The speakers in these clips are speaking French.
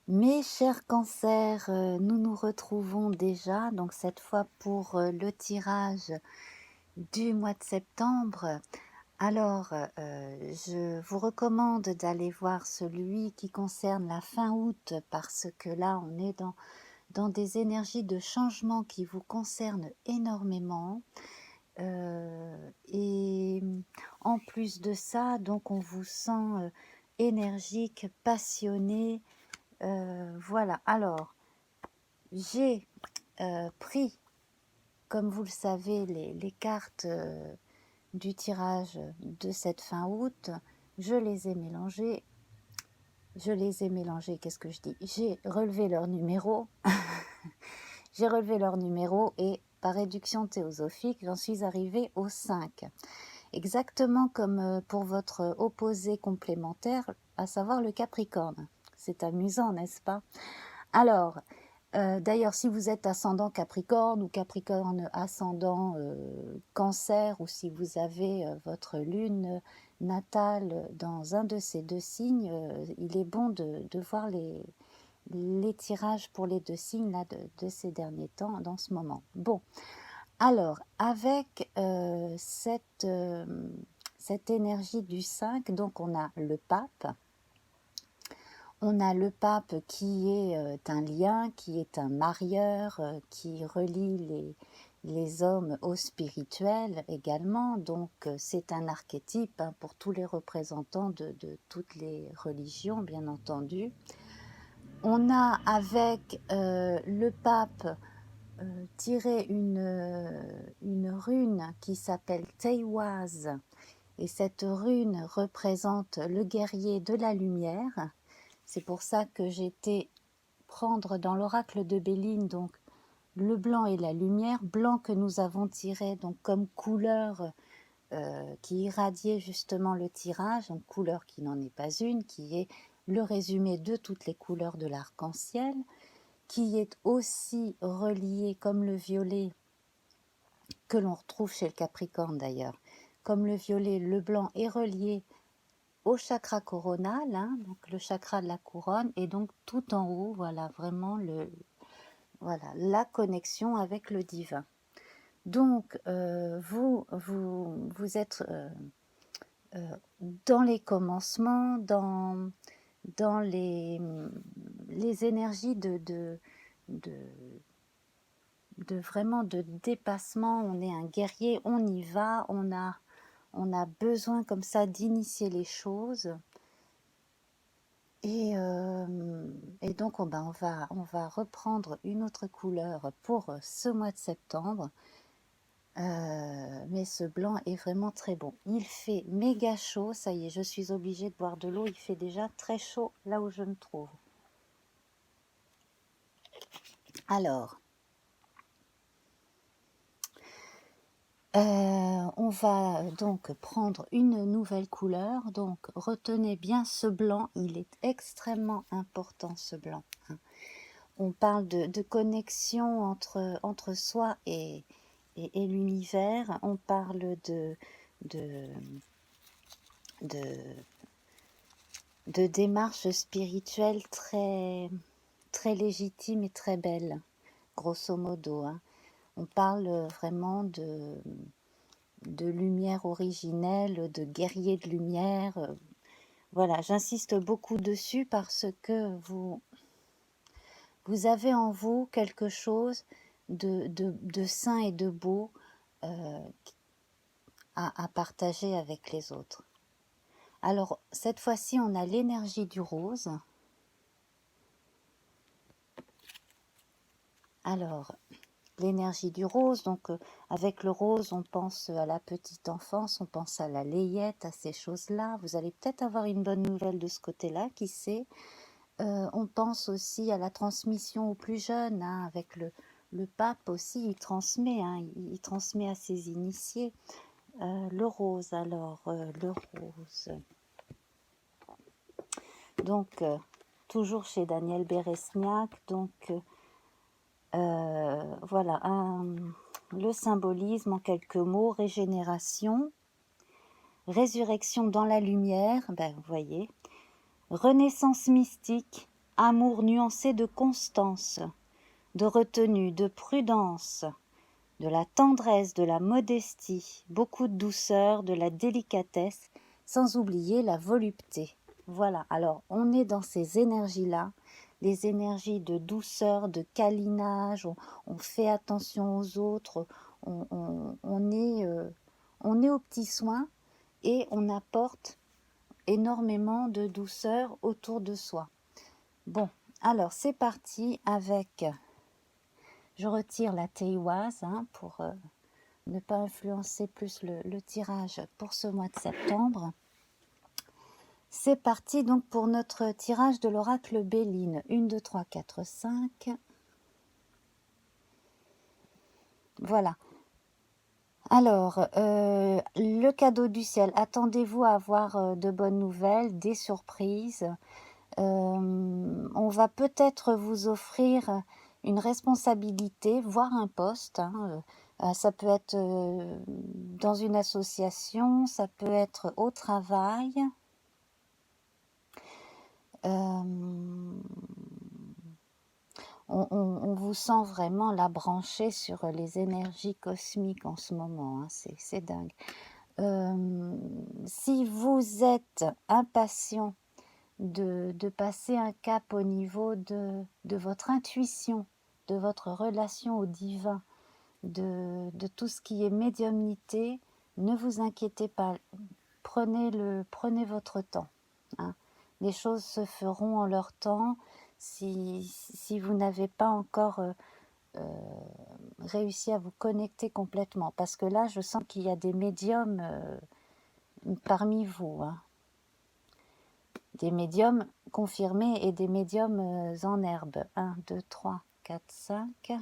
Mes chers cancers, nous nous retrouvons déjà, donc cette fois pour le tirage du mois de septembre. Alors, je vous recommande d'aller voir celui qui concerne la fin août parce que là, on est dans des énergies de changement qui vous concernent énormément. Et en plus de ça, donc on vous sent énergique, passionné. Voilà, alors j'ai pris, comme vous le savez, les cartes du tirage de cette fin août. Je les ai mélangées. Qu'est-ce que je dis? J'ai relevé leur numéro. J'ai relevé leur numéro et par réduction théosophique, j'en suis arrivée au 5. Exactement comme pour votre opposé complémentaire, à savoir le Capricorne. C'est amusant, n'est-ce pas? Alors, d'ailleurs, si vous êtes ascendant Capricorne ou Capricorne ascendant Cancer, ou si vous avez votre lune natale dans un de ces deux signes, il est bon de voir les tirages pour les deux signes là, de ces derniers temps, dans ce moment. Bon, alors, avec cette énergie du 5, donc on a le pape. On a le pape qui est un lien, qui est un marieur, qui relie les hommes au spirituel également. Donc c'est un archétype pour tous les représentants de toutes les religions, bien entendu. On a avec le pape tiré une rune qui s'appelle Teiwaz. Et cette rune représente le guerrier de la lumière. C'est pour ça que j'étais prendre dans l'oracle de Béline donc le blanc et la lumière, blanc que nous avons tiré donc comme couleur qui irradiait justement le tirage, une couleur qui n'en est pas une, qui est le résumé de toutes les couleurs de l'arc-en-ciel, qui est aussi relié comme le violet que l'on retrouve chez le Capricorne d'ailleurs. Comme le violet, le blanc est relié au chakra coronal, hein, donc le chakra de la couronne, et donc tout en haut, voilà, vraiment voilà, la connexion avec le divin. Donc, vous êtes dans les commencements, dans les énergies vraiment de dépassement. On est un guerrier, on y va, on a besoin comme ça d'initier les choses. Et donc, on va reprendre une autre couleur pour ce mois de septembre. Mais ce blanc est vraiment très bon. Il fait méga chaud, ça y est, je suis obligée de boire de l'eau. Il fait déjà très chaud là où je me trouve. Alors, on va donc prendre une nouvelle couleur. Donc, retenez bien ce blanc, il est extrêmement important ce blanc. Hein. On parle de connexion entre soi et l'univers. On parle de, de démarche spirituelle très, très légitime et très belle, grosso modo. Hein. On parle vraiment de lumière originelle, de guerrier de lumière. Voilà, j'insiste beaucoup dessus parce que vous avez en vous quelque chose de sain et de beau à partager avec les autres. Alors, cette fois-ci, on a l'énergie du rose. Alors, l'énergie du rose, donc avec le rose, on pense à la petite enfance, on pense à la layette, à ces choses-là. Vous allez peut-être avoir une bonne nouvelle de ce côté-là, qui sait. On pense aussi à la transmission aux plus jeunes, hein, avec le pape aussi, il transmet, hein, il transmet à ses initiés. Le rose, alors, le rose. Donc, toujours chez Daniel Béresniak, donc voilà, le symbolisme en quelques mots, régénération, résurrection dans la lumière, ben, vous voyez, renaissance mystique, amour nuancé de constance, de retenue, de prudence, de la tendresse, de la modestie, beaucoup de douceur, de la délicatesse, sans oublier la volupté. Voilà, alors on est dans ces énergies-là, les énergies de douceur, de câlinage, on fait attention aux autres, on est aux petits soins et on apporte énormément de douceur autour de soi. Bon, alors c'est parti avec, je retire la théoise pour ne pas influencer plus le tirage pour ce mois de septembre. C'est parti donc pour notre tirage de l'oracle Béline. 1, 2, 3, 4, 5. Voilà. Alors, le cadeau du ciel. Attendez-vous à avoir de bonnes nouvelles, des surprises. On va peut-être vous offrir une responsabilité, voire un poste. Ça peut être dans une association, ça peut être au travail. On vous sent vraiment la branchée sur les énergies cosmiques en ce moment, c'est dingue. Si vous êtes impatient de passer un cap au niveau de votre intuition, de votre relation au divin, de tout ce qui est médiumnité, ne vous inquiétez pas, prenez votre temps. Les choses se feront en leur temps. Si vous n'avez pas encore réussi à vous connecter complètement, parce que là je sens qu'il y a des médiums parmi vous, des médiums confirmés et des médiums en herbe. 1, 2, 3, 4, 5.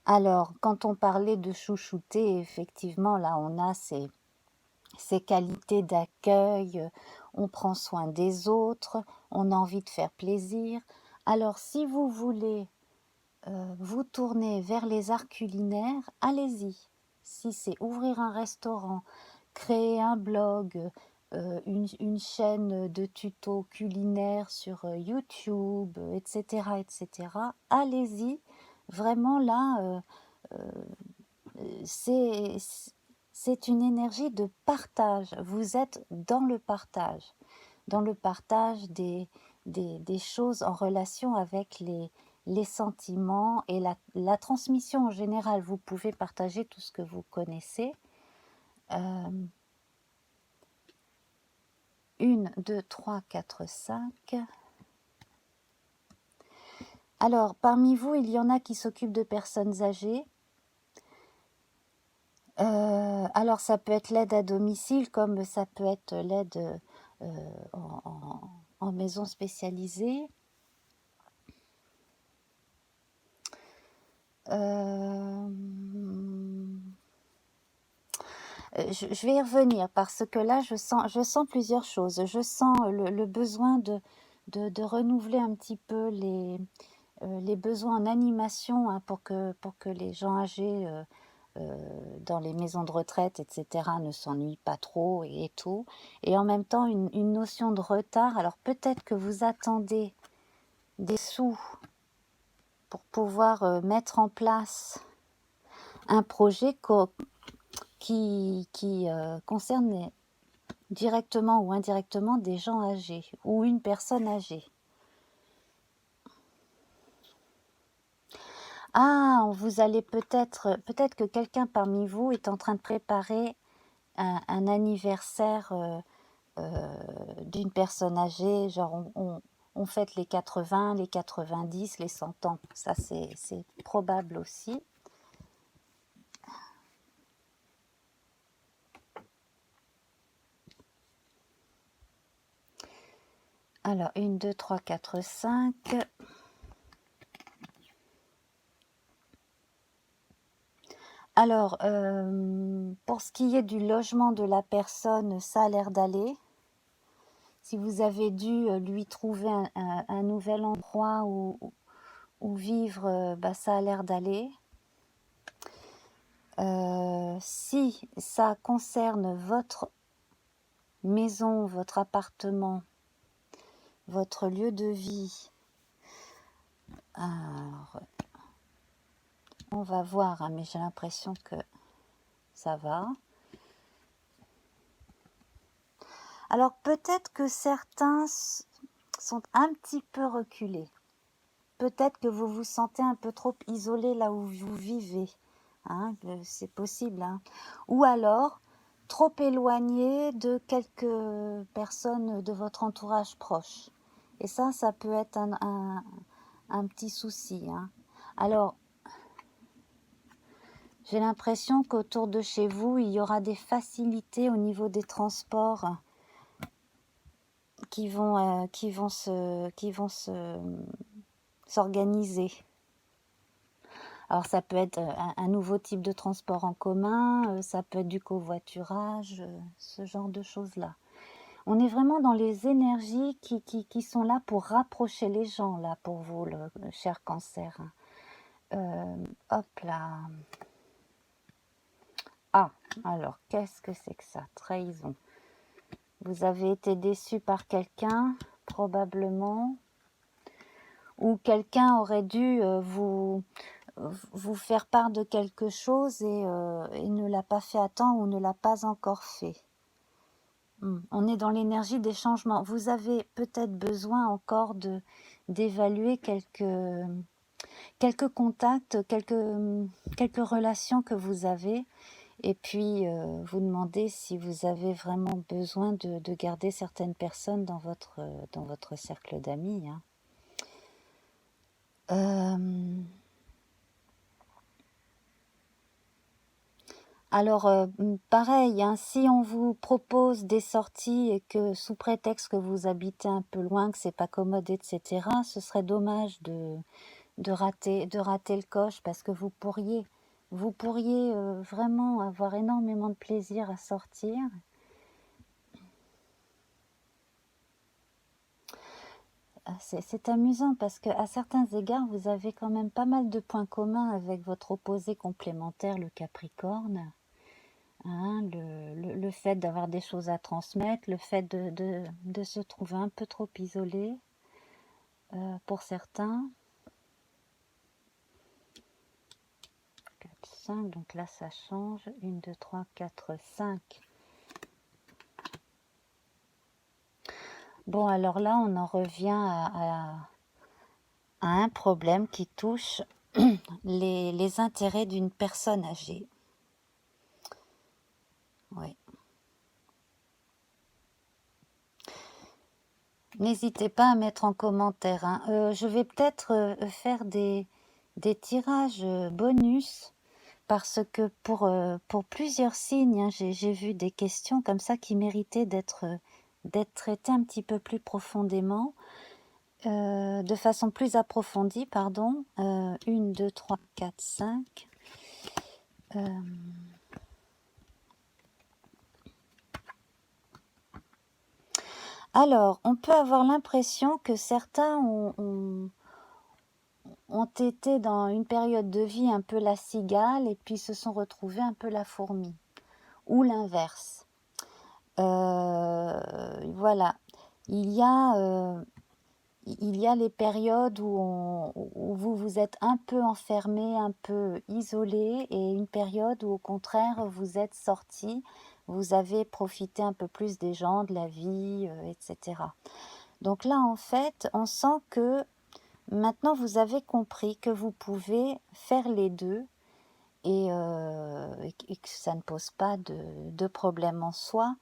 Alors, quand on parlait de chouchouter, effectivement, là, on a ces qualités d'accueil, on prend soin des autres, on a envie de faire plaisir. Alors, si vous voulez vous tourner vers les arts culinaires, allez-y. Si c'est ouvrir un restaurant, créer un blog, une chaîne de tutos culinaires sur YouTube, etc., etc., allez-y. Vraiment là, c'est une énergie de partage. Vous êtes dans le partage des choses en relation avec les sentiments et la transmission en général. Vous pouvez partager tout ce que vous connaissez. 1, 2, 3, 4, 5. Alors, parmi vous, il y en a qui s'occupent de personnes âgées. Alors, ça peut être l'aide à domicile, comme ça peut être l'aide en maison spécialisée. Je vais y revenir parce que là, je sens plusieurs choses. Je sens le besoin de renouveler un petit peu les besoins en animation pour que les gens âgés dans les maisons de retraite, etc., ne s'ennuient pas trop et tout. Et en même temps, une notion de retard. Alors peut-être que vous attendez des sous pour pouvoir mettre en place un projet qui concerne directement ou indirectement des gens âgés ou une personne âgée. Ah, vous allez peut-être que quelqu'un parmi vous est en train de préparer un anniversaire d'une personne âgée, genre on fête les 80, les 90, les 100 ans. Ça, c'est probable aussi. Alors, 1, 2, 3, 4, 5. Alors, pour ce qui est du logement de la personne, ça a l'air d'aller. Si vous avez dû lui trouver un nouvel endroit où vivre, ça a l'air d'aller. Si ça concerne votre maison, votre appartement, votre lieu de vie. Alors, on va voir, hein, mais j'ai l'impression que ça va. Alors peut-être que certains sont un petit peu reculés. Peut-être que vous vous sentez un peu trop isolé là où vous vivez. Hein, c'est possible. Hein. Ou alors trop éloigné de quelques personnes de votre entourage proche. Et ça peut être un petit souci. Hein. Alors, j'ai l'impression qu'autour de chez vous, il y aura des facilités au niveau des transports qui vont s'organiser. Alors ça peut être un nouveau type de transport en commun, ça peut être du covoiturage, ce genre de choses-là. On est vraiment dans les énergies qui sont là pour rapprocher les gens, là, pour vous, le cher Cancer. Hop là. Ah, alors, qu'est-ce que c'est que ça? Trahison. Vous avez été déçu par quelqu'un, probablement, ou quelqu'un aurait dû vous faire part de quelque chose et ne l'a pas fait à temps ou ne l'a pas encore fait. On est dans l'énergie des changements. Vous avez peut-être besoin encore d'évaluer quelques contacts, quelques relations que vous avez, et puis vous demander si vous avez vraiment besoin de garder certaines personnes dans votre cercle d'amis. Hein. Alors, pareil, hein, si on vous propose des sorties et que sous prétexte que vous habitez un peu loin, que c'est pas commode, etc., ce serait dommage de rater le coche parce que vous pourriez vraiment avoir énormément de plaisir à sortir. C'est amusant parce qu'à certains égards, vous avez quand même pas mal de points communs avec votre opposé complémentaire, le Capricorne. Hein, le fait d'avoir des choses à transmettre, le fait de se trouver un peu trop isolé pour certains. 4, 5, donc là ça change. 1, 2, 3, 4, 5. Bon, alors là, on en revient à un problème qui touche les intérêts d'une personne âgée. Oui. N'hésitez pas à mettre en commentaire. Hein. Je vais peut-être faire des tirages bonus parce que pour plusieurs signes, hein, j'ai vu des questions comme ça qui méritaient d'être traitées un petit peu plus profondément. De façon plus approfondie, pardon. 1, 2, 3, 4, 5. Alors, on peut avoir l'impression que certains ont été dans une période de vie un peu la cigale et puis se sont retrouvés un peu la fourmi. Ou l'inverse. Voilà. Il y a les périodes où vous êtes un peu enfermé, un peu isolé, et une période où au contraire vous êtes sorti, vous avez profité un peu plus des gens, de la vie, etc. Donc là en fait on sent que maintenant vous avez compris que vous pouvez faire les deux et que ça ne pose pas de problème en soi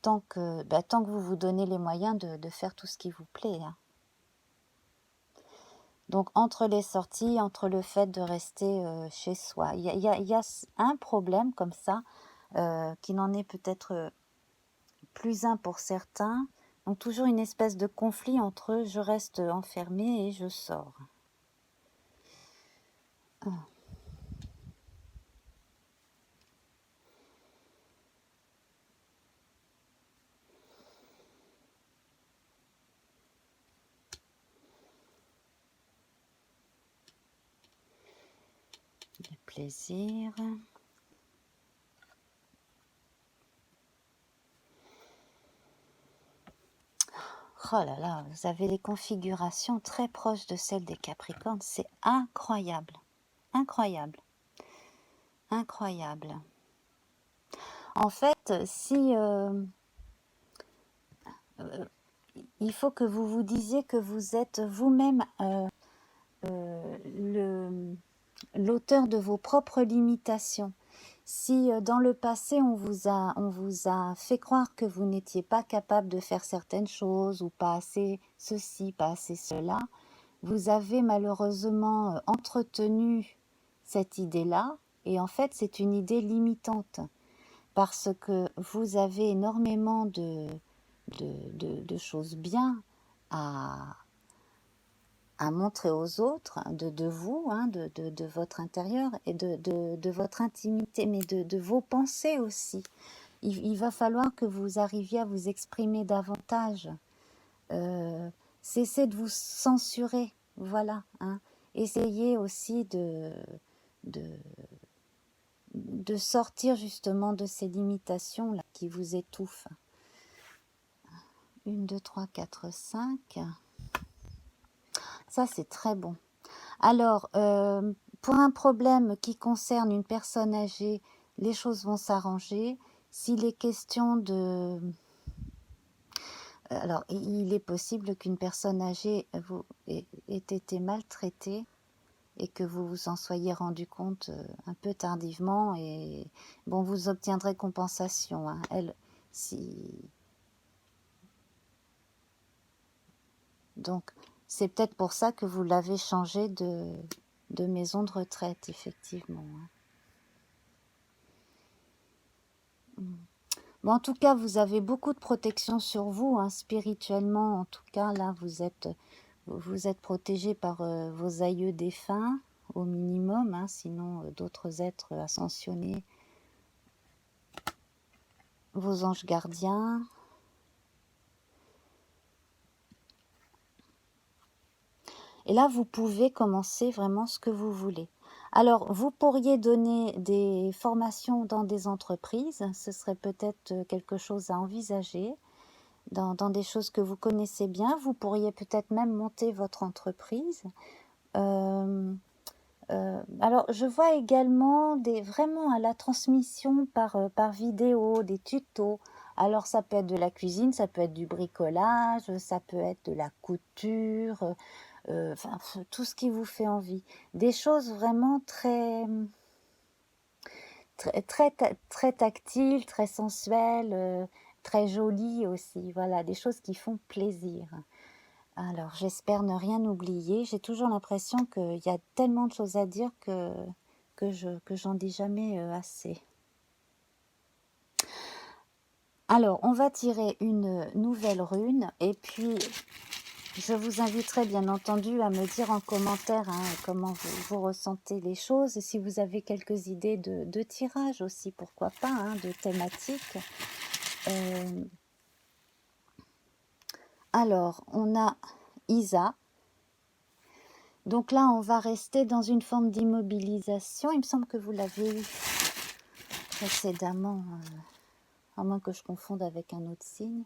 tant que vous vous donnez les moyens de faire tout ce qui vous plaît. Hein. Donc entre les sorties, entre le fait de rester chez soi, il y a un problème comme ça qui n'en est peut-être plus un pour certains. Donc toujours une espèce de conflit entre je reste enfermé et je sors. Le plaisir. Oh là là, vous avez des configurations très proches de celles des Capricornes. C'est incroyable. Incroyable. Incroyable. En fait, si il faut que vous vous disiez que vous êtes vous-même l'auteur de vos propres limitations. Si dans le passé on vous a fait croire que vous n'étiez pas capable de faire certaines choses ou pas assez ceci, pas assez cela, vous avez malheureusement entretenu cette idée-là et en fait c'est une idée limitante parce que vous avez énormément de choses bien à montrer aux autres de vous, hein, de votre intérieur et de votre intimité, mais de vos pensées aussi. Il va falloir que vous arriviez à vous exprimer davantage. Cessez de vous censurer, voilà. Hein. Essayez aussi de sortir justement de ces limitations-là qui vous étouffent. 1, 2, 3, 4, 5... Ça, c'est très bon. Alors, pour un problème qui concerne une personne âgée, les choses vont s'arranger. S'il est question de... Alors, il est possible qu'une personne âgée ait été maltraitée et que vous vous en soyez rendu compte un peu tardivement. Et bon, vous obtiendrez compensation. Hein. Donc, c'est peut-être pour ça que vous l'avez changé de maison de retraite, effectivement. Bon, en tout cas, vous avez beaucoup de protection sur vous, hein, spirituellement. En tout cas, là, vous êtes protégé par vos aïeux défunts, au minimum, hein, sinon d'autres êtres ascensionnés, vos anges gardiens. Et là, vous pouvez commencer vraiment ce que vous voulez. Alors, vous pourriez donner des formations dans des entreprises. Ce serait peut-être quelque chose à envisager. Dans des choses que vous connaissez bien. Vous pourriez peut-être même monter votre entreprise. Alors, je vois également vraiment à la transmission par vidéo, des tutos. Alors, ça peut être de la cuisine, ça peut être du bricolage, ça peut être de la couture, enfin, tout ce qui vous fait envie. Des choses vraiment très, très, très, très tactiles, très sensuelles, très jolies aussi. Voilà, des choses qui font plaisir. Alors, j'espère ne rien oublier. J'ai toujours l'impression qu'il y a tellement de choses à dire que j'en dis jamais assez. Alors, on va tirer une nouvelle rune et puis je vous inviterai bien entendu à me dire en commentaire hein, comment vous ressentez les choses. Et si vous avez quelques idées de tirage aussi, pourquoi pas, hein, de thématiques. Alors, on a Isa. Donc là, on va rester dans une forme d'immobilisation. Il me semble que vous l'avez eu précédemment, à moins que je confonde avec un autre signe.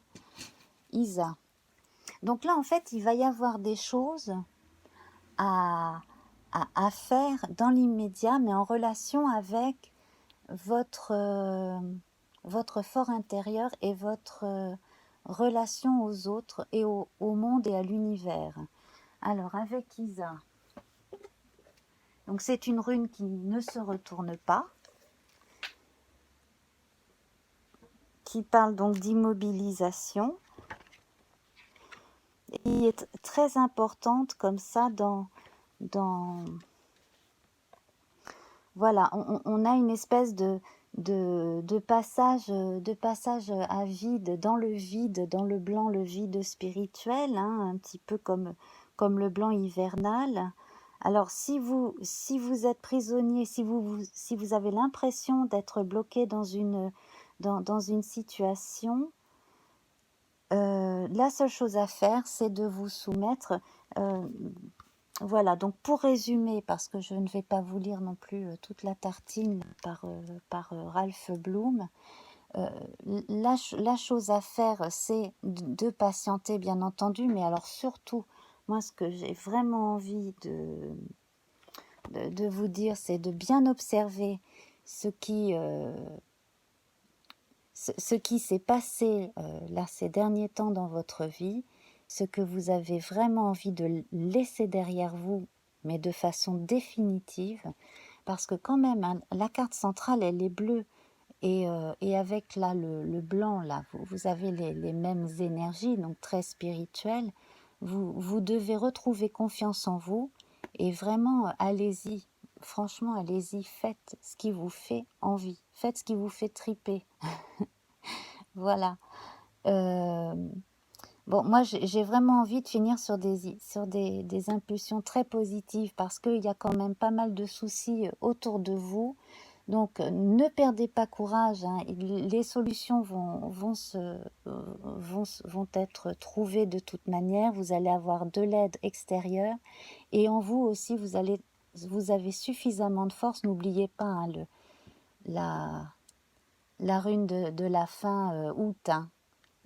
Isa. Donc là, en fait, il va y avoir des choses à faire dans l'immédiat, mais en relation avec votre fort intérieur et votre relation aux autres et au monde et à l'univers. Alors, avec Isa, donc c'est une rune qui ne se retourne pas, qui parle donc d'immobilisation, et qui est très importante comme ça voilà, on a une espèce de passage à vide, dans le blanc, le vide spirituel, hein, un petit peu comme le blanc hivernal. Alors, si vous êtes prisonnier, si vous avez l'impression d'être bloqué dans une situation, la seule chose à faire, c'est de vous soumettre. Voilà, donc pour résumer, parce que je ne vais pas vous lire non plus toute la tartine par Ralph Bloom, Euh, la chose à faire, c'est de patienter, bien entendu, mais alors surtout, moi, ce que j'ai vraiment envie de vous dire, c'est de bien observer ce qui s'est passé là ces derniers temps dans votre vie, ce que vous avez vraiment envie de laisser derrière vous, mais de façon définitive, parce que quand même, hein, la carte centrale, elle est bleue, et avec là le blanc, là, vous avez les mêmes énergies, donc très spirituelles. Vous devez retrouver confiance en vous, et vraiment, allez-y. Franchement, allez-y, faites ce qui vous fait envie, faites ce qui vous fait triper. Voilà. Euh, bon, moi, j'ai vraiment envie de finir sur des impulsions très positives, parce qu'il y a quand même pas mal de soucis autour de vous. Donc, ne perdez pas courage, hein. Les solutions vont être trouvées de toute manière. Vous allez avoir de l'aide extérieure, et en vous aussi, vous avez suffisamment de force. N'oubliez pas, hein, la, la rune de la fin, août, hein.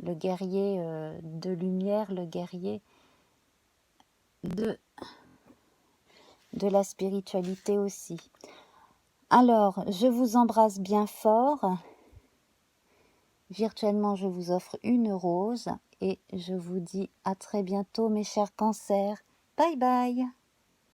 Le guerrier de lumière, le guerrier de, de la spiritualité aussi. Alors, je vous embrasse bien fort. Virtuellement, je vous offre une rose et je vous dis à très bientôt, mes chers cancers. Bye bye!